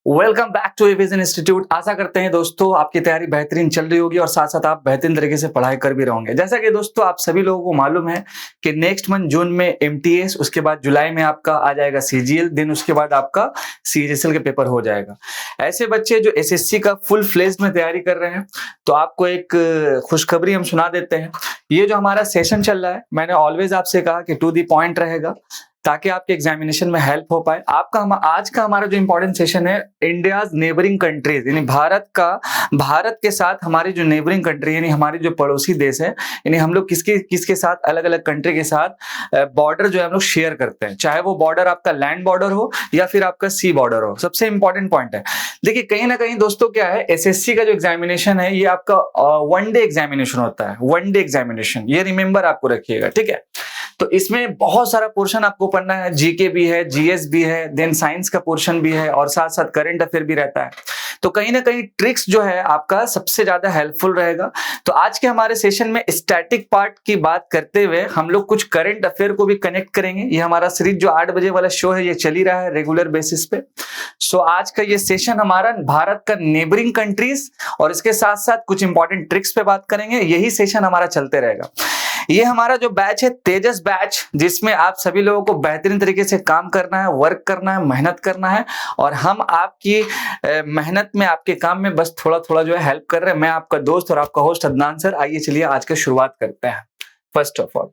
Welcome back to Avision institute. आशा करते हैं दोस्तों आपकी तैयारी बेहतरीन चल रही होगी और साथ साथ आप बेहतरीन तरीके से पढ़ाई कर भी रहोगे। जैसा कि दोस्तों आप सभी लोगों को मालूम है कि नेक्स्ट मंथ जून में एमटीएस, उसके बाद जुलाई में आपका आ जाएगा सीजीएल, देन उसके बाद आपका सीजीएल के पेपर हो जाएगा। ऐसे बच्चे जो एसएससी का फुल फ्लेज में तैयारी कर रहे हैं, तो आपको एक खुशखबरी हम सुना देते हैं। ये जो हमारा सेशन चल रहा है, मैंने ऑलवेज आपसे कहा कि टू दी पॉइंट रहेगा ताकि आपके एग्जामिनेशन में हेल्प हो पाए। आज का हमारा जो इंपॉर्टेंट सेशन है, इंडियाज नेबरिंग कंट्रीज, यानी भारत के साथ हमारी जो नेबरिंग कंट्री यानी हमारी जो पड़ोसी देश है, यानी हम लोग किसके साथ अलग अलग कंट्री के साथ बॉर्डर जो है हम लोग शेयर करते हैं, चाहे वो बॉर्डर आपका लैंड बॉर्डर हो या फिर आपका सी बॉर्डर हो। सबसे इंपॉर्टेंट पॉइंट है, देखिए कहीं ना कहीं दोस्तों क्या है, एसएससी का जो एग्जामिनेशन है ये आपका वन डे एग्जामिनेशन होता है। वन डे एग्जामिनेशन, ये रिमेंबर आपको रखिएगा, ठीक है। तो इसमें बहुत सारा पोर्शन आपको पढ़ना है, जीके भी है, जीएस भी है, देन साइंस का पोर्शन भी है और साथ साथ करंट अफेयर भी रहता है। तो कहीं ना कहीं ट्रिक्स जो है आपका सबसे ज्यादा हेल्पफुल रहेगा। तो आज के हमारे सेशन में स्टैटिक पार्ट की बात करते हुए हम लोग कुछ करंट अफेयर को भी कनेक्ट करेंगे। ये हमारा सीरीज जो 8 बजे वाला शो है ये चल ही रहा है रेगुलर बेसिस पे। सो आज का ये सेशन हमारा भारत का नेबरिंग कंट्रीज और इसके साथ साथ कुछ इंपॉर्टेंट ट्रिक्स पे बात करेंगे। यही सेशन हमारा चलते रहेगा। ये हमारा जो बैच है तेजस बैच, जिसमें आप सभी लोगों को बेहतरीन तरीके से काम करना है, वर्क करना है, मेहनत करना है और हम आपकी मेहनत में, आपके काम में बस थोड़ा थोड़ा जो है हेल्प कर रहे हैं। मैं आपका दोस्त और आपका होस्ट अदनान सर। आइए चलिए आज का शुरुआत करते हैं। फर्स्ट ऑफ ऑल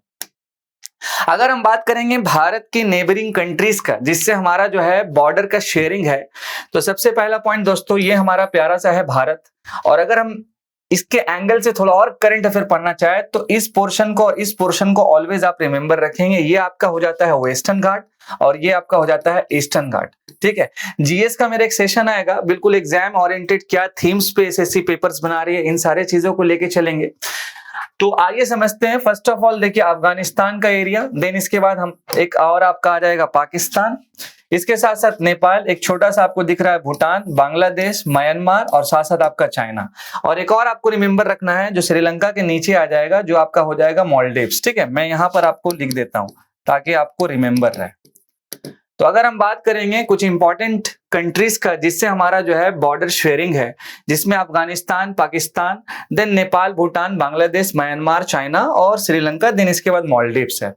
अगर हम बात करेंगे भारत की नेबरिंग कंट्रीज का, जिससे हमारा जो है बॉर्डर का शेयरिंग है, तो सबसे पहला पॉइंट दोस्तों ये हमारा प्यारा सा है भारत। और अगर हम इसके एंगल से थोड़ा और करंट अफेयर पढ़ना चाहे तो इस पोर्शन को और इस पोर्शन को ऑलवेज आप रिमेंबर रखेंगे। ये आपका हो जाता है वेस्टर्न घाट और ये आपका हो जाता है ईस्टर्न घाट, ठीक है। जीएस का मेरा एक सेशन आएगा, बिल्कुल एग्जाम ओरिएंटेड, क्या थीम्स पे एसएससी पेपर्स बना रही है, इन सारे चीजों को लेके चलेंगे। तो आइए समझते हैं। फर्स्ट ऑफ ऑल देखिए अफगानिस्तान का एरिया, देन इसके बाद हम एक और आपका आ जाएगा पाकिस्तान, इसके साथ साथ नेपाल, एक छोटा सा आपको दिख रहा है भूटान, बांग्लादेश, म्यांमार और साथ साथ आपका चाइना। और एक और आपको रिमेंबर रखना है जो श्रीलंका के नीचे आ जाएगा, जो आपका हो जाएगा मालदीव्स, ठीक है। मैं यहां पर आपको लिख देता हूं ताकि आपको रिमेंबर रहे। तो अगर हम बात करेंगे कुछ इंपॉर्टेंट कंट्रीज का जिससे हमारा जो है बॉर्डर शेयरिंग है, जिसमें Afghanistan, Pakistan, then Nepal, Bhutan, Bangladesh, Myanmar, China और श्रीलंका, देन इसके बाद मालदीव्स है।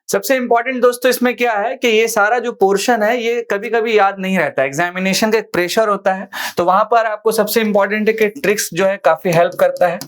सबसे इंपॉर्टेंट दोस्तों इसमें क्या है कि ये सारा जो पोर्शन है ये कभी कभी याद नहीं रहता, एग्जामिनेशन का एक प्रेशर होता है। तो वहां पर आपको सबसे इंपॉर्टेंट है कि ट्रिक्स जो है काफी हेल्प करता है।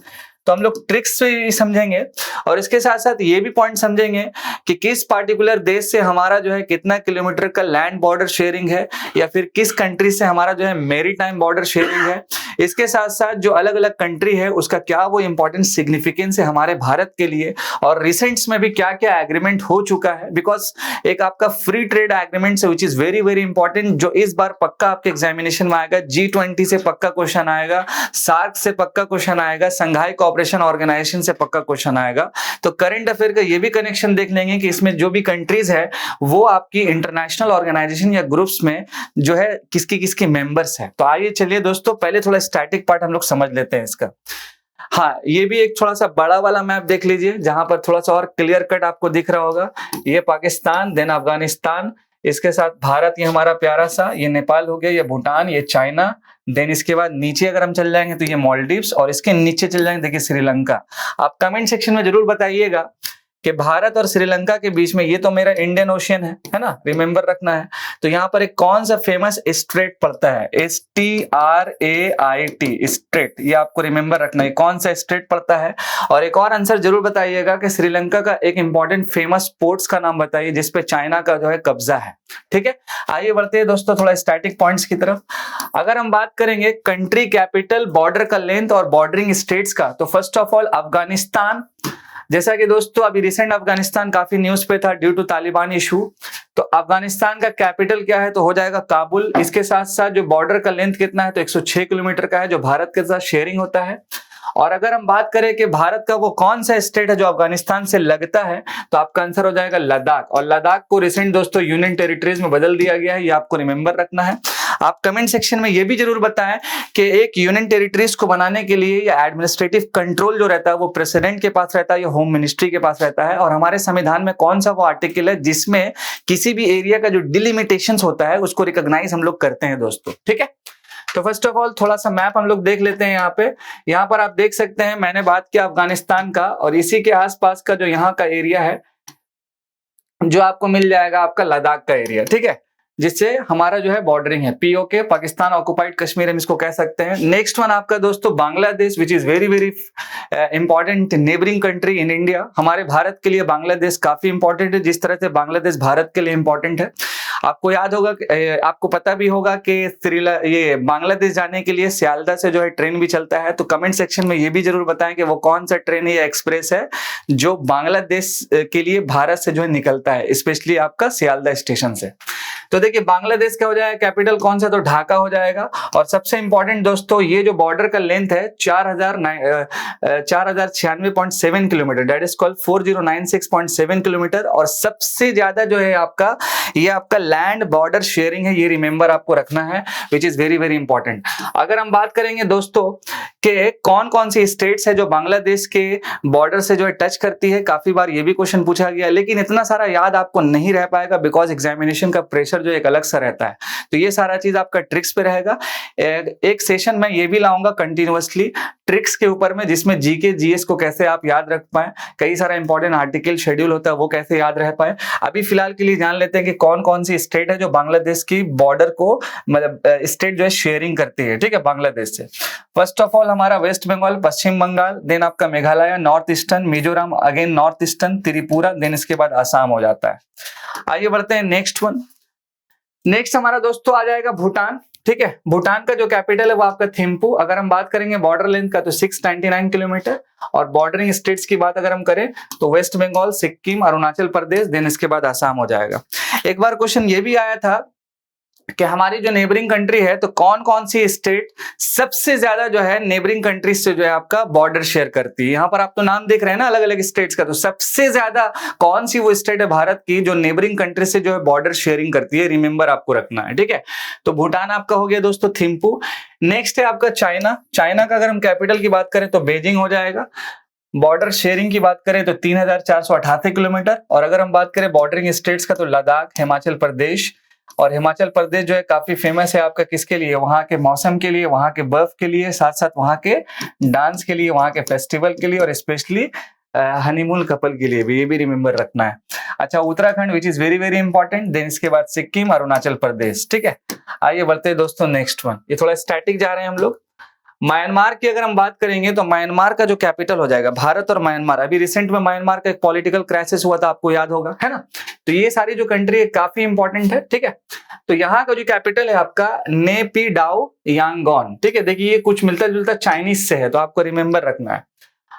तो हम लोग ट्रिक्स से समझेंगे और इसके साथ साथ ये भी पॉइंट समझेंगे कि किस पार्टिकुलर देश से हमारा जो है कितना किलोमीटर का लैंड बॉर्डर शेयरिंग है, या फिर किस कंट्री से हमारा जो है मेरीटाइम बॉर्डर शेयरिंग है। इसके साथ साथ जो अलग अलग कंट्री है उसका क्या वो इंपॉर्टेंट सिग्निफिकेंस है हमारे भारत के लिए, और रिसेंट्स में भी क्या क्या एग्रीमेंट हो चुका है। बिकॉज एक आपका फ्री ट्रेड एग्रीमेंट है विच इज वेरी वेरी इंपॉर्टेंट, जो इस बार पक्का आपके एग्जामिनेशन में आएगा। G20 से पक्का क्वेश्चन आएगा, सार्क से पक्का क्वेश्चन आएगा, संघाई कोऑपरेशन ऑर्गेनाइजेशन से पक्का क्वेश्चन आएगा। तो करंट अफेयर का ये भी कनेक्शन देख लेंगे कि इसमें जो भी कंट्रीज है वो आपकी इंटरनेशनल ऑर्गेनाइजेशन या ग्रुप्स में जो है किसकी किसकी मेंबर्स है। तो आइए चलिए दोस्तों पहले थोड़ा स्टैटिक पार्ट हम लोग समझ लेते हैं इसका। हाँ, ये भी एक थोड़ा सा बड़ा वाला मैप देख लीजिए जहां पर थोड़ा सा और क्लियर कट आपको दिख रहा होगा। ये पाकिस्तान, देन अफगानिस्तान, इसके साथ भारत, ये हमारा प्यारा सा, ये नेपाल हो गया, ये भूटान, ये चाइना, देन इसके बाद नीचे अगर हम चल जाएंगे तो ये मालदीव्स और इसके नीचे चल जाएंगे देखिए श्रीलंका। आप कमेंट सेक्शन में जरूर बताइएगा कि भारत और श्रीलंका के बीच में, ये तो मेरा इंडियन ओशियन है ना, रिमेंबर रखना है। तो यहाँ पर एक कौन सा फेमस स्ट्रेट पड़ता है, STRAIT स्ट्रेट, ये आपको रिमेंबर रखना है कौन सा स्ट्रेट पड़ता है। और एक और आंसर जरूर बताइएगा कि श्रीलंका का एक इंपॉर्टेंट फेमस पोर्ट्स का नाम बताइए जिसपे चाइना का जो है कब्जा है, ठीक है। आइए बढ़ते हैं दोस्तों थोड़ा स्टैटिक पॉइंट्स की तरफ। अगर हम बात करेंगे कंट्री कैपिटल, बॉर्डर का लेंथ और बॉर्डरिंग स्टेट्स का, तो फर्स्ट ऑफ ऑल अफगानिस्तान, जैसा कि दोस्तों अभी रिसेंट अफगानिस्तान काफी न्यूज पे था ड्यू टू तालिबान इशू। तो अफगानिस्तान का कैपिटल क्या है, तो हो जाएगा काबुल। इसके साथ साथ जो बॉर्डर का लेंथ कितना है, तो 106 किलोमीटर का है, जो भारत के साथ शेयरिंग होता है। और अगर हम बात करें कि भारत का वो कौन सा स्टेट है जो अफगानिस्तान से लगता है, तो आपका आंसर हो जाएगा लद्दाख। और लद्दाख को रिसेंट दोस्तों यूनियन टेरिटरीज में बदल दिया गया है, ये आपको रिमेंबर रखना है। आप कमेंट सेक्शन में ये भी जरूर बताएं कि एक यूनियन टेरिटरीज को बनाने के लिए या एडमिनिस्ट्रेटिव कंट्रोल जो रहता है वो प्रेसिडेंट के पास रहता है या होम मिनिस्ट्री के पास रहता है, और हमारे संविधान में कौन सा वो आर्टिकल है जिसमें किसी भी एरिया का जो डिलिमिटेशंस होता है उसको रिकॉग्नाइज हम लोग करते हैं दोस्तों। ठीक है, तो फर्स्ट ऑफ ऑल थोड़ा सा मैप हम लोग देख लेते हैं। यहाँ पर आप देख सकते हैं, मैंने बात किया अफगानिस्तान का, और इसी के आसपास का जो यहाँ का एरिया है जो आपको मिल जाएगा आपका लद्दाख का एरिया। ठीक है, जिससे हमारा जो है बॉर्डरिंग है पीओके, पाकिस्तान ऑक्युपाइड कश्मीर हम इसको कह सकते हैं। नेक्स्ट वन आपका दोस्तों बांग्लादेश, विच is very very important neighbouring country in India. हमारे भारत के लिए बांग्लादेश काफी इंपॉर्टेंट है, जिस तरह से बांग्लादेश भारत के लिए इंपॉर्टेंट है। आपको याद होगा, आपको पता भी होगा कि ये बांग्लादेश जाने के लिए सियालदा से जो है ट्रेन भी चलता है। तो कमेंट सेक्शन में ये भी जरूर बताएं कि वो कौन सा ट्रेन है या एक्सप्रेस है जो बांग्लादेश के लिए भारत से जो है निकलता है, स्पेशली आपका सियालदा स्टेशन से। तो देखिए बांग्लादेश का हो जाएगा कैपिटल कौन सा, तो ढाका हो जाएगा। और सबसे इंपॉर्टेंट दोस्तों ये जो बॉर्डर का लेंथ है 4096.7 kilometre, that is called 4096.7 kilometre. और सबसे ज्यादा जो है आपका ये आपका लैंड बॉर्डर शेयरिंग है, ये रिमेंबर आपको रखना है, विच इज वेरी वेरी इंपॉर्टेंट। अगर हम बात करेंगे दोस्तों कि कौन कौन सी स्टेट्स है जो बांग्लादेश के बॉर्डर से जो है टच करती है, काफी बार ये भी क्वेश्चन पूछा गया, लेकिन इतना सारा याद आपको नहीं रह पाएगा बिकॉज एग्जामिनेशन का प्रेशर जो एक अलग सा रहता है। तो ये सारा चीज आपका ट्रिक्स पे रहेगा। एक सेशन में ये भी लाऊंगा कंटिन्यूअसली ट्रिक्स के ऊपर में, जिसमें जीके जीएस को कैसे आप याद रख पाए, कई सारा इंपॉर्टेंट आर्टिकल शेड्यूल होता है वो कैसे याद रह पाए। अभी फिलहाल के लिए जान लेते हैं कि कौन कौन सी स्टेट है जो बांग्लादेश की बॉर्डर को मतलब स्टेट जो है शेयरिंग करती है। ठीक है, बांग्लादेश से फर्स्ट ऑफ ऑल हमारा वेस्ट बंगाल, पश्चिम बंगाल, देन आपका Meghalaya, north eastern, Mizoram, again north eastern, Tripura, then इसके बाद आसाम हो जाता है। आइए बढ़ते हैं नेक्स्ट वन। नेक्स्ट हमारा दोस्तों आ जाएगा भूटान। ठीक है, भूटान का जो कैपिटल है वो आपका थिम्पू। अगर हम बात करेंगे बॉर्डर लेंथ का तो 699 किलोमीटर, और बॉर्डरिंग स्टेट्स की बात अगर हम करें तो वेस्ट बंगाल, सिक्किम, अरुणाचल प्रदेश, देन इसके बाद आसाम हो जाएगा। एक बार क्वेश्चन ये भी आया था कि हमारी जो नेबरिंग कंट्री है तो कौन कौन सी स्टेट सबसे ज्यादा जो है नेबरिंग कंट्रीज से जो है आपका बॉर्डर शेयर करती है। यहाँ पर आप तो नाम देख रहे हैं ना अलग अलग स्टेट्स का, तो सबसे ज्यादा कौन सी वो स्टेट है भारत की जो नेबरिंग कंट्री से जो है बॉर्डर शेयरिंग करती है, रिमेंबर आपको रखना है। ठीक है, तो भूटान आपका हो गया दोस्तों थिम्पू। नेक्स्ट है आपका चाइना। चाइना का अगर हम कैपिटल की बात करें तो बेजिंग हो जाएगा। बॉर्डर शेयरिंग की बात करें तो 3488 किलोमीटर, और अगर हम बात करें बॉर्डरिंग स्टेट्स का तो लद्दाख, हिमाचल प्रदेश। और हिमाचल प्रदेश जो है काफी फेमस है आपका किसके लिए, वहां के मौसम के लिए, वहां के बर्फ के लिए, साथ साथ वहां के डांस के लिए, वहां के फेस्टिवल के लिए, और स्पेशली हनीमून कपल के लिए भी, ये भी रिमेंबर रखना है। अच्छा, Uttarakhand which is very very important, then इसके बाद सिक्किम, अरुणाचल प्रदेश। ठीक है, आइए बढ़ते हैं दोस्तों नेक्स्ट वन। ये थोड़ा स्टैटिक जा रहे हैं हम लोग। म्यांमार की अगर हम बात करेंगे तो म्यांमार का जो कैपिटल हो जाएगा, भारत और म्यांमार, अभी रिसेंट में म्यांमार का एक पॉलिटिकल क्राइसिस हुआ था, आपको याद होगा, है ना। तो ये सारी जो कंट्री है काफी इंपॉर्टेंट है। ठीक है, तो यहाँ का जो कैपिटल है आपका नेपिडाओ यांगोन। ठीक है, देखिए ये कुछ मिलता जुलता चाइनीज से है, तो आपको रिमेंबर रखना है।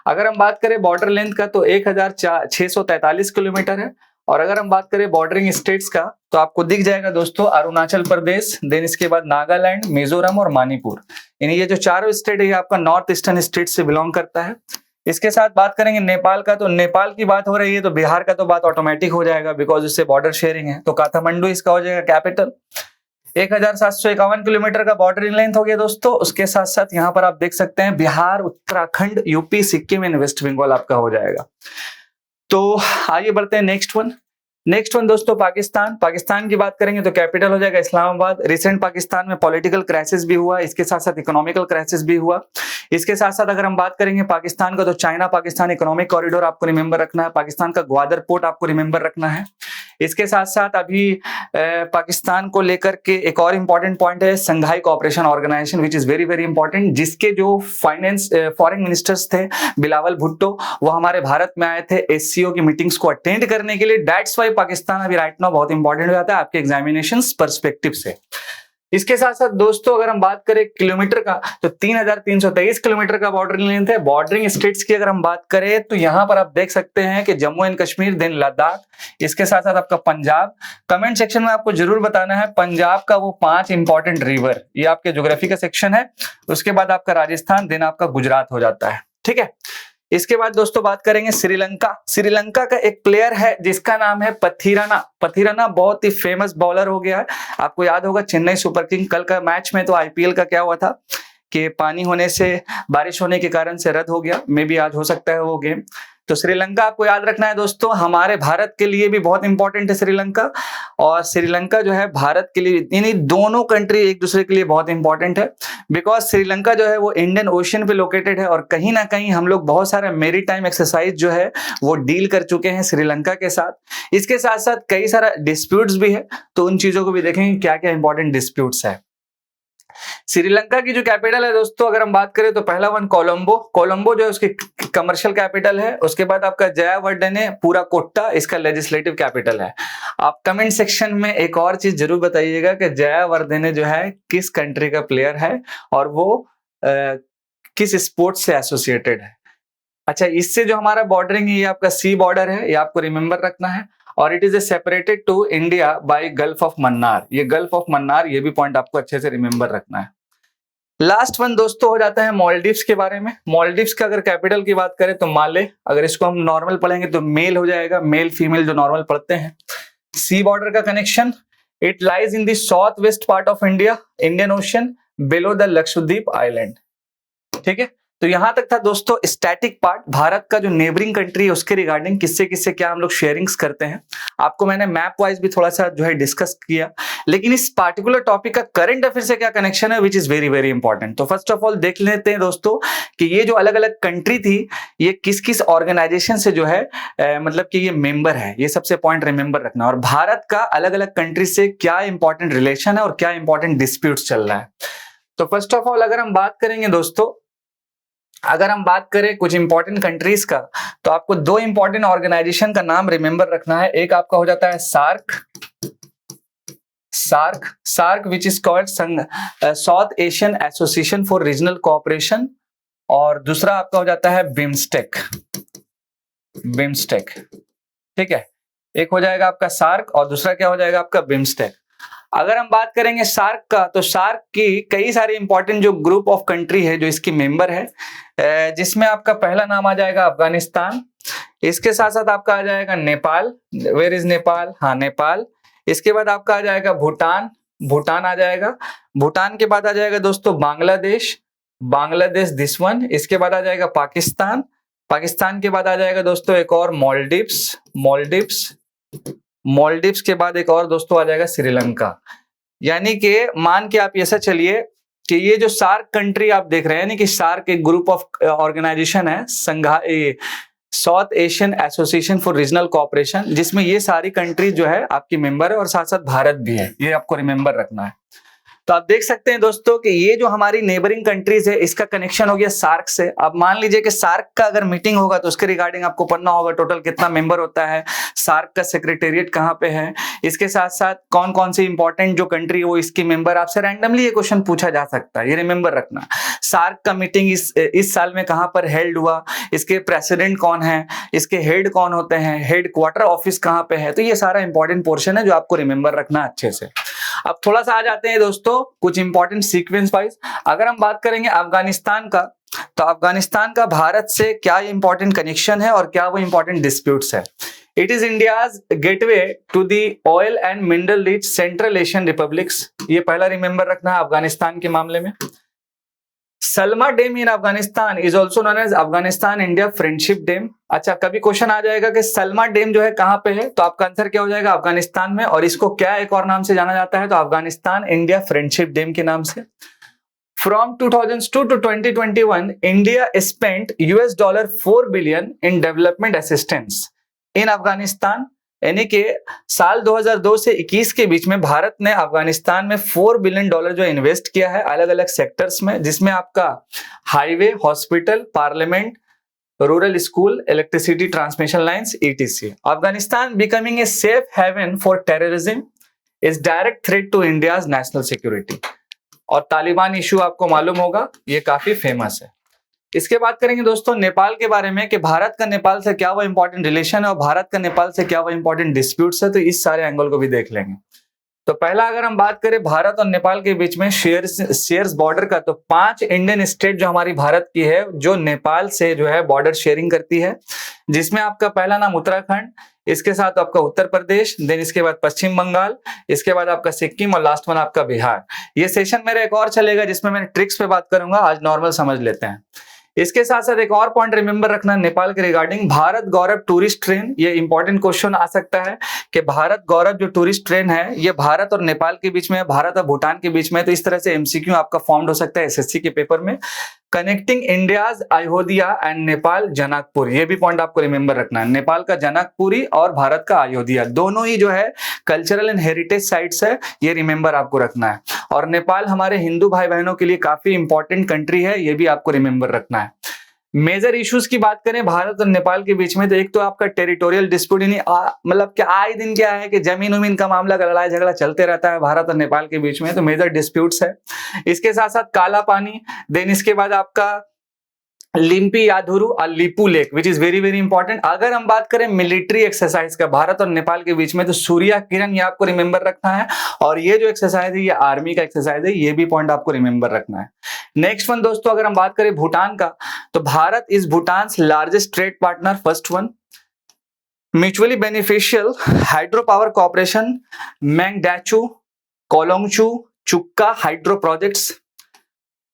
अगर हम बात करें बॉर्डर लेंथ का तो 1643 किलोमीटर है, और अगर हम बात करें बॉर्डरिंग स्टेट्स का तो आपको दिख जाएगा दोस्तों अरुणाचल प्रदेश, देन इसके बाद नागालैंड, मिजोरम और मणिपुर। यानी ये जो चारों स्टेट है ये आपका नॉर्थ ईस्टर्न स्टेट से बिलोंग करता है। इसके साथ बात करेंगे नेपाल का, तो नेपाल की बात हो रही है तो बिहार का तो बात ऑटोमेटिक हो जाएगा बिकॉज उससे बॉर्डर शेयरिंग है, तो काठमांडू इसका हो जाएगा कैपिटल। 1751 किलोमीटर का बॉर्डरिंग लेंथ हो गया दोस्तों। उसके साथ साथ यहाँ पर आप देख सकते हैं Bihar, Uttarakhand, UP, Sikkim and West Bengal आपका हो जाएगा। तो आइए बढ़ते हैं नेक्स्ट वन। नेक्स्ट वन दोस्तों पाकिस्तान। पाकिस्तान की बात करेंगे तो कैपिटल हो जाएगा इस्लामाबाद। रिसेंट पाकिस्तान में पॉलिटिकल क्राइसिस भी हुआ, इसके साथ साथ इकोनॉमिकल क्राइसिस भी हुआ। इसके साथ साथ अगर हम बात करेंगे पाकिस्तान का तो चाइना पाकिस्तान इकोनॉमिक कॉरिडोर आपको रिमेंबर रखना है, पाकिस्तान का ग्वादर पोर्ट आपको रिमेंबर रखना है। इसके साथ साथ अभी पाकिस्तान को लेकर के एक और इंपॉर्टेंट पॉइंट है Shanghai cooperation organisation, which is very very important, जिसके जो फाइनेंस फॉरेन मिनिस्टर्स थे बिलावल भुट्टो, वो हमारे भारत में आए थे एससीओ की मीटिंग्स को अटेंड करने के लिए। दैट्स वाई पाकिस्तान अभी राइट नाउ बहुत इंपॉर्टेंट हो जाता है आपके एग्जामिनेशंस पर्सपेक्टिव से। इसके साथ साथ दोस्तों अगर हम बात करें किलोमीटर का तो 3323 किलोमीटर का बॉर्डरिंग लेंथ है। बॉर्डरिंग स्टेट्स की अगर हम बात करें तो यहां पर आप देख सकते हैं कि जम्मू एंड कश्मीर, देन लद्दाख, इसके साथ साथ आपका पंजाब। कमेंट सेक्शन में आपको जरूर बताना है पंजाब का वो 5 इंपॉर्टेंट रिवर, ये आपके ज्योग्राफी का सेक्शन है। उसके बाद आपका राजस्थान, देन आपका गुजरात हो जाता है। ठीक है, इसके बाद दोस्तों बात करेंगे श्रीलंका। श्रीलंका का एक प्लेयर है जिसका नाम है पथिराना। पथिराना बहुत ही फेमस बॉलर हो गया है। आपको याद होगा चेन्नई सुपर किंग कल का मैच में तो आईपीएल का क्या हुआ था कि पानी होने से, बारिश होने के कारण से रद्द हो गया। मे बी आज हो सकता है वो गेम। तो श्रीलंका आपको याद रखना है दोस्तों, हमारे भारत के लिए भी बहुत इंपॉर्टेंट है श्रीलंका, और श्रीलंका जो है भारत के लिए, यानी दोनों कंट्री एक दूसरे के लिए बहुत इंपॉर्टेंट है। बिकॉज श्रीलंका जो है वो इंडियन ओशन पे लोकेटेड है, और कहीं ना कहीं हम लोग बहुत सारा मेरीटाइम एक्सरसाइज जो है वो डील कर चुके हैं श्रीलंका के साथ। इसके साथ साथ कई सारा डिस्प्यूट्स भी है, तो उन चीजों को भी देखेंगे क्या क्या इंपॉर्टेंट डिस्प्यूट्स है। श्रीलंका की जो कैपिटल है दोस्तों, अगर हम बात करें तो पहला वन कोलंबो। कोलंबो जो है उसकी कमर्शियल कैपिटल है। उसके बाद आपका जयावर्धने पूरा कोट्टा इसका लेजिस्लेटिव कैपिटल है। आप कमेंट सेक्शन में एक और चीज जरूर बताइएगा कि जयावर्धने जो है किस कंट्री का प्लेयर है और वो किस स्पोर्ट्स से एसोसिएटेड है। अच्छा, इससे जो हमारा बॉर्डरिंग है ये आपका सी बॉर्डर है, ये आपको रिमेंबर रखना है। और it is separated to India by Gulf of Mannar. ये गल्फ ऑफ मन्नार, ये भी पॉइंट आपको अच्छे से रिमेंबर रखना है। लास्ट वन दोस्तों हो जाता है मालदीव्स के बारे में। मालदीव्स का अगर कैपिटल की बात करें तो माले, अगर इसको हम नॉर्मल पढ़ेंगे तो मेल हो जाएगा, मेल फीमेल जो नॉर्मल पढ़ते हैं। सी बॉर्डर का connection, it lies in the south west part of India, Indian ocean, below the Lakshadweep island. ठीक है, तो यहां तक था दोस्तों स्टैटिक पार्ट, भारत का जो नेबरिंग कंट्री है उसके रिगार्डिंग किससे किससे क्या हम लोग शेयरिंग्स करते हैं। आपको मैंने मैप वाइज भी थोड़ा सा जो है डिस्कस किया, लेकिन इस पार्टिकुलर टॉपिक का करंट अफेयर से क्या कनेक्शन है, विच इज वेरी वेरी इंपॉर्टेंट। तो फर्स्ट ऑफ ऑल देख लेते हैं दोस्तों कि ये जो अलग अलग कंट्री थी ये किस किस ऑर्गेनाइजेशन से जो है मतलब कि ये मेंबर है, ये सबसे पॉइंट रिमेंबर रखना। और भारत का अलग अलग कंट्री से क्या इंपॉर्टेंट रिलेशन है और क्या इंपॉर्टेंट डिस्प्यूट्स चल रहा है। तो फर्स्ट ऑफ ऑल अगर हम बात करेंगे दोस्तों, अगर हम बात करें कुछ इंपॉर्टेंट कंट्रीज का, तो आपको दो इंपॉर्टेंट ऑर्गेनाइजेशन का नाम रिमेंबर रखना है। एक आपका हो जाता है SAARC, SAARC which is called South Asian Association for Regional Cooperation, और दूसरा आपका हो जाता है बिम्स्टेक। ठीक है, एक हो जाएगा आपका सार्क और दूसरा क्या हो जाएगा आपका बिम्स्टेक। अगर हम बात करेंगे सार्क का, तो सार्क की कई सारे इंपॉर्टेंट जो ग्रुप ऑफ कंट्री है जो इसकी मेंबर है, जिसमें आपका पहला नाम आ जाएगा अफगानिस्तान। इसके साथ साथ आपका आ जाएगा नेपाल, वेयर इज नेपाल, हाँ नेपाल। इसके बाद आपका आ जाएगा भूटान, भूटान आ जाएगा। भूटान के बाद आ जाएगा दोस्तों बांग्लादेश, बांग्लादेश दिस वन। इसके बाद आ जाएगा पाकिस्तान, पाकिस्तान के बाद आ जाएगा दोस्तों एक और मॉलडीव्स, मॉलडीव्स के बाद एक और दोस्तों आ जाएगा श्रीलंका। यानी कि मान के आप ऐसा चलिए कि ये जो सार्क कंट्री आप देख रहे हैं, यानी कि सार्क एक ग्रुप ऑफ ऑर्गेनाइजेशन है, south Asian Association for Regional cooperation, जिसमें ये सारी कंट्री जो है आपकी मेंबर है और साथ साथ भारत भी है, ये आपको रिमेंबर रखना है। तो आप देख सकते हैं दोस्तों कि ये जो हमारी नेबरिंग कंट्रीज है इसका कनेक्शन हो गया सार्क से। अब मान लीजिए कि सार्क का अगर मीटिंग होगा तो उसके रिगार्डिंग आपको पढ़ना होगा टोटल कितना मेंबर होता है, सार्क का सेक्रेटेरिएट कहाँ पे है, इसके साथ साथ कौन कौन सी इंपॉर्टेंट जो कंट्री है वो इसकी मेंबर। आपसे रैंडमली ये क्वेश्चन पूछा जा सकता है, ये रिमेंबर रखना। सार्क का मीटिंग इस साल में कहाँ पर हेल्ड हुआ, इसके प्रेसिडेंट कौन है, इसके हेड कौन होते हैं, हेड क्वार्टर ऑफिस कहाँ पे है। तो ये सारा इंपॉर्टेंट पोर्शन है जो आपको रिमेंबर रखना अच्छे से। अब थोड़ा सा आ जाते हैं दोस्तों कुछ इंपॉर्टेंट सीक्वेंस वाइज। अगर हम बात करेंगे अफगानिस्तान का, तो अफगानिस्तान का भारत से क्या इंपॉर्टेंट कनेक्शन है और क्या वो इंपॉर्टेंट डिस्प्यूट्स है। It is India's gateway to the oil and mineral rich central Asian republics, ये पहला रिमेंबर रखना है अफगानिस्तान के मामले में। Salma dam in Afghanistan is also known as Afghanistan India friendship dam. अच्छा, कभी क्वेश्चन आ जाएगा कि सलमा डैम जो है कहां पे है, तो आपका आंसर क्या हो जाएगा अफगानिस्तान में, और इसको क्या एक और नाम से जाना जाता है, तो अफगानिस्तान इंडिया फ्रेंडशिप डैम के नाम से। From 2002 to 2021, India spent $4 billion in development assistance in Afghanistan। यानी कि साल 2002 से 21 के बीच में भारत ने अफगानिस्तान में $4 बिलियन जो इन्वेस्ट किया है अलग अलग सेक्टर्स में, जिसमें आपका highway, hospital, parliament, rural school, electricity transmission lines, etc. Afghanistan becoming a safe haven for terrorism is direct threat to India's national security. और तालिबान इशू आपको मालूम होगा, ये काफी फेमस है। इसके बात करेंगे दोस्तों नेपाल के बारे में कि भारत का नेपाल से क्या वो इंपॉर्टेंट रिलेशन है और भारत का नेपाल से क्या वो इंपॉर्टेंट डिस्प्यूट्स है, तो इस सारे एंगल को भी देख लेंगे। तो पहला अगर हम बात करें भारत और नेपाल के बीच में शेयर्स बॉर्डर का, तो 5 इंडियन स्टेट जो हमारी भारत की है जो नेपाल से जो है बॉर्डर शेयरिंग करती है, जिसमें आपका पहला नाम उत्तराखंड, इसके साथ आपका उत्तर प्रदेश, देन इसके बाद पश्चिम बंगाल, इसके बाद आपका सिक्किम और लास्ट वन आपका बिहार। ये सेशन मेरा एक और चलेगा जिसमें मैं ट्रिक्स पे बात करूंगा, आज नॉर्मल समझ लेते हैं। इसके साथ साथ एक और पॉइंट रिमेंबर रखना नेपाल के रिगार्डिंग, भारत गौरव टूरिस्ट ट्रेन, ये इंपॉर्टेंट क्वेश्चन आ सकता है कि भारत गौरव जो टूरिस्ट ट्रेन है ये भारत और नेपाल के बीच में है, भारत और भूटान के बीच में, तो इस तरह से एमसीक्यू आपका फॉर्म्ड हो सकता है एसएससी के पेपर में। Connecting India's Ayodhya and Nepal Janakpur, ये भी पॉइंट आपको रिमेंबर रखना है, नेपाल का जनकपुरी और भारत का अयोध्या दोनों ही जो है कल्चरल एंड हेरिटेज साइट्स है, ये रिमेंबर आपको रखना है। और नेपाल हमारे हिंदू भाई बहनों के लिए काफी इंपॉर्टेंट कंट्री है, ये भी आपको रिमेंबर रखना है। मेजर इश्यूज की बात करें भारत और नेपाल के बीच में, तो एक तो आपका टेरिटोरियल डिस्प्यूट, मतलब क्या आए दिन क्या है कि जमीन उमीन का मामला का लड़ाई झगड़ा चलते रहता है भारत और नेपाल के बीच में, तो मेजर डिस्प्यूट्स है। इसके साथ साथ काला पानी, देन इसके बाद आपका लिम्पी याधुरु और Lipu lake which is very very important. अगर हम बात करें मिलिट्री एक्सरसाइज का भारत और नेपाल के बीच में, तो सूर्या किरण ये आपको रिमेंबर रखना है, और ये जो एक्सरसाइज है ये आर्मी का एक्सरसाइज है, ये भी पॉइंट आपको रिमेंबर रखना है। नेक्स्ट वन दोस्तों, अगर हम बात करें भूटान का, तो Bharat is Bhutan largest trade partner, first one. Mutually beneficial hydro power corporation, Mangdechhu, Kholongchhu, Chukha hydro projects.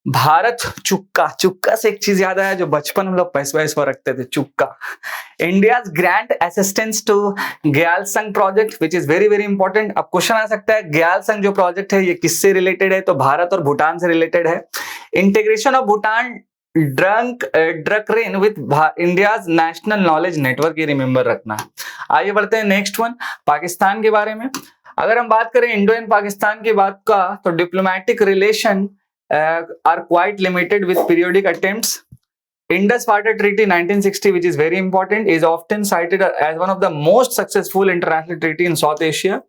Bharat Chukha से एक चीज याद आया जो बचपन हम लोग पैसवा रखते थे, Chukha. India's grant assistance to Gyalsung project which is very very important. अब क्वेश्चन आ सकता है ग्यालसंग जो प्रोजेक्ट है ये किससे रिलेटेड है, तो भारत और भूटान से रिलेटेड है। Integration of Bhutan DrukREN with India's national knowledge network, ये रिमेंबर रखना है। आइए बढ़ते हैं नेक्स्ट वन, पाकिस्तान के बारे में। अगर हम बात करें इंडो एंड पाकिस्तान की बात का, तो diplomatic relation are quite limited with periodic attempts. Indus Water Treaty 1960, which is very important, is often cited as one of the most successful international treaty in South Asia.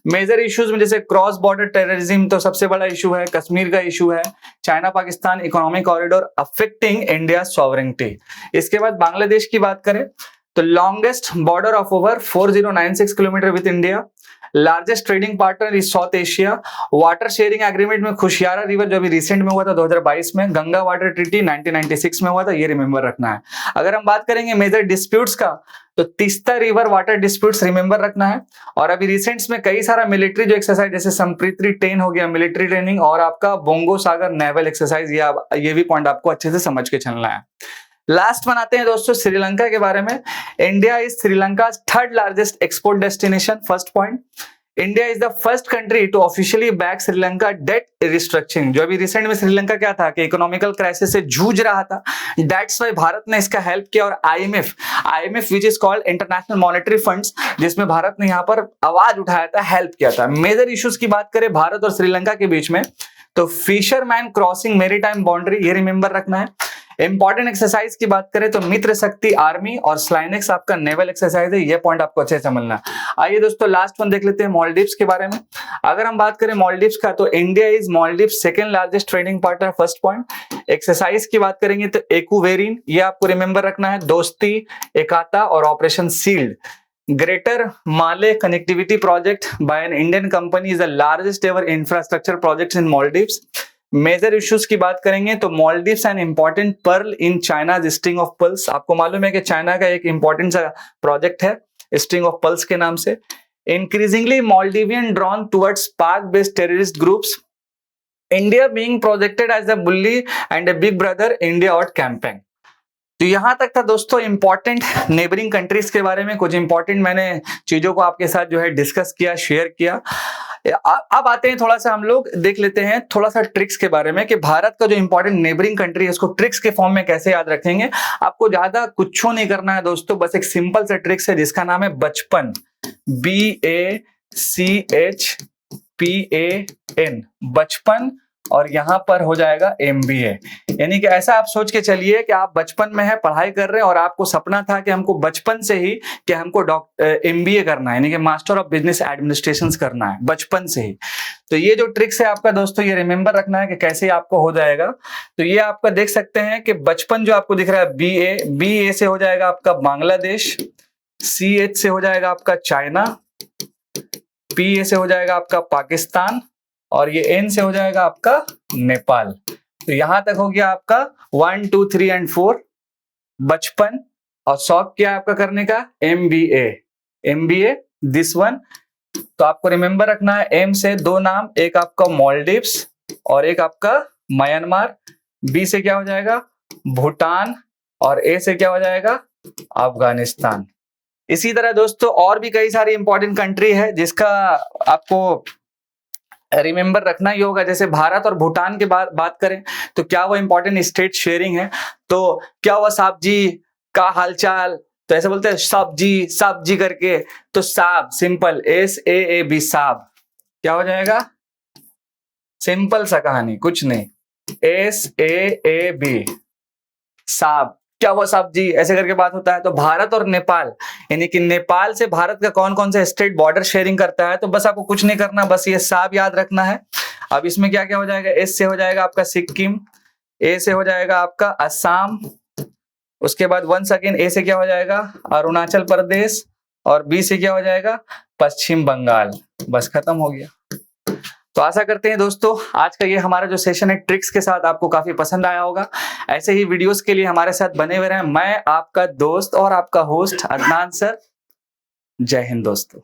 Major issues में जैसे cross border terrorism तो सबसे बड़ा issue है, कश्मीर का issue है, China Pakistan economic corridor affecting India sovereignty. इसके बाद बांग्लादेश की बात करें तो longest border of over 4096 kilometre with India, largest trading partner is south Asia. Water sharing agreement में खुशियारा रिवर जो अभी रिसेंट में हुआ था 2022 में, गंगा वाटर ट्रीटी 1996 में हुआ था, ये रिमेंबर रखना है। अगर हम बात करेंगे मेजर डिस्प्यूट्स का, तो Teesta river water disputes remember रखना है। और अभी रिसेंट्स में कई सारा मिलिट्री जो एक्सरसाइज जैसे संप्रीति 10 हो गया मिलिट्री ट्रेनिंग, और आपका बोंगो सागर नेवल एक्सरसाइज, ये भी पॉइंट आपको अच्छे से समझ के चलना है। लास्ट वन आते हैं दोस्तों श्रीलंका के बारे में। India is Sri Lanka third largest export destination, first point. India is the first country to officially back Sri Lanka debt restructuring, जो अभी रिसेंट में श्रीलंका क्या था कि इकोनॉमिकल क्राइसिस से जूझ रहा था, दैट्स व्हाई भारत ने इसका हेल्प किया। और IMF which is called international monetary funds, जिसमें भारत ने यहाँ पर आवाज उठाया था, हेल्प किया था। मेजर इश्यूज की बात करें भारत और श्रीलंका के बीच में, तो फिशरमैन क्रॉसिंग मेरीटाइम बाउंड्री, ये रिमेंबर रखना है। इंपॉर्टेंट एक्सरसाइज की बात करें तो मित्र शक्ति आर्मी और स्लाइनेक्स आपका नेवल एक्सरसाइज है, ये पॉइंट आपको अच्छे से समझना। आइए दोस्तों लास्ट वन देख लेते हैं मालदीव्स के बारे में। अगर हम बात करें मालदीव्स का, तो India is Maldives second largest trading partner, first point. Exercise की बात करेंगे तो एक्वेरिन, ये आपको रिमेंबर रखना है, दोस्ती, एकाता और operation sealed. Greater Male connectivity project by an Indian company is the largest ever infrastructure project in Maldives. Major issues की बात करेंगे तो Maldives an important pearl in China string of pearls. आपको मालूम है कि चाइना का एक इंपॉर्टेंट सा प्रोजेक्ट है स्ट्रिंग ऑफ पर्ल्स के नाम से। Increasingly Maldivian drawn towards Pak based terrorist groups. India being projected as the bully and a big brother India out campaign. तो यहां तक था दोस्तों इंपॉर्टेंट नेबरिंग कंट्रीज के बारे में, कुछ इंपॉर्टेंट मैंने चीजों को आपके साथ जो है डिस्कस किया, शेयर किया। अब आते हैं थोड़ा सा हम लोग देख लेते हैं थोड़ा सा ट्रिक्स के बारे में कि भारत का जो इंपॉर्टेंट नेबरिंग कंट्री है उसको ट्रिक्स के फॉर्म में कैसे याद रखेंगे। आपको ज्यादा कुछ नहीं करना है दोस्तों, बस एक सिंपल सा ट्रिक्स है जिसका नाम है बचपन, BACHPAN, बचपन, और यहां पर हो जाएगा MBA। यानी कि ऐसा आप सोच के चलिए कि आप बचपन में है, पढ़ाई कर रहे हैं और आपको सपना था कि हमको बचपन से ही कि हमको MBA करना है, यानी कि मास्टर ऑफ बिजनेस एडमिनिस्ट्रेशन करना है बचपन से ही। तो ये जो ट्रिक्स है आपका दोस्तों, ये रिमेंबर रखना है कि कैसे आपको हो जाएगा। तो ये आपका देख सकते हैं कि बचपन जो आपको दिख रहा है BA से हो जाएगा आपका बांग्लादेश, CH से हो जाएगा आपका चाइना, P से हो जाएगा आपका पाकिस्तान, और ये N से हो जाएगा आपका नेपाल। तो यहां तक हो गया आपका 1 2 3 एंड 4 बचपन, और शौक क्या है आपका करने का, MBA दिस वन। तो आपको रिमेंबर रखना है M से दो नाम, एक आपका मालदीव्स और एक आपका म्यांमार। B से क्या हो जाएगा, भूटान, और A से क्या हो जाएगा, अफगानिस्तान। इसी तरह दोस्तों और भी कई सारी इंपॉर्टेंट कंट्री है जिसका आपको रिमेंबर रखना ही होगा। जैसे भारत और भूटान के बात करें तो क्या वो इंपॉर्टेंट स्टेट शेयरिंग है, तो क्या हुआ साहब जी का हालचाल, तो ऐसे बोलते हैं साहब जी करके, तो साहब सिंपल SAAB साहब, क्या हो जाएगा, सिंपल सा कहानी कुछ नहीं, SAAB साहब, क्या हुआ साहब जी, ऐसे करके बात होता है। तो भारत और नेपाल, यानी कि नेपाल से भारत का कौन कौन सा स्टेट बॉर्डर शेयरिंग करता है, तो बस आपको कुछ नहीं करना, बस ये साहब याद रखना है। अब इसमें क्या क्या हो जाएगा, S से हो जाएगा आपका सिक्किम, A से हो जाएगा आपका असम, उसके बाद वन सेकेंड A से क्या हो जाएगा, अरुणाचल प्रदेश, और B से क्या हो जाएगा, पश्चिम बंगाल। बस खत्म हो गया। तो आशा करते हैं दोस्तों आज का ये हमारा जो सेशन है ट्रिक्स के साथ आपको काफी पसंद आया होगा। ऐसे ही वीडियोस के लिए हमारे साथ बने हुए रहें। मैं आपका दोस्त और आपका होस्ट अदनान सर। जय हिंद दोस्तों।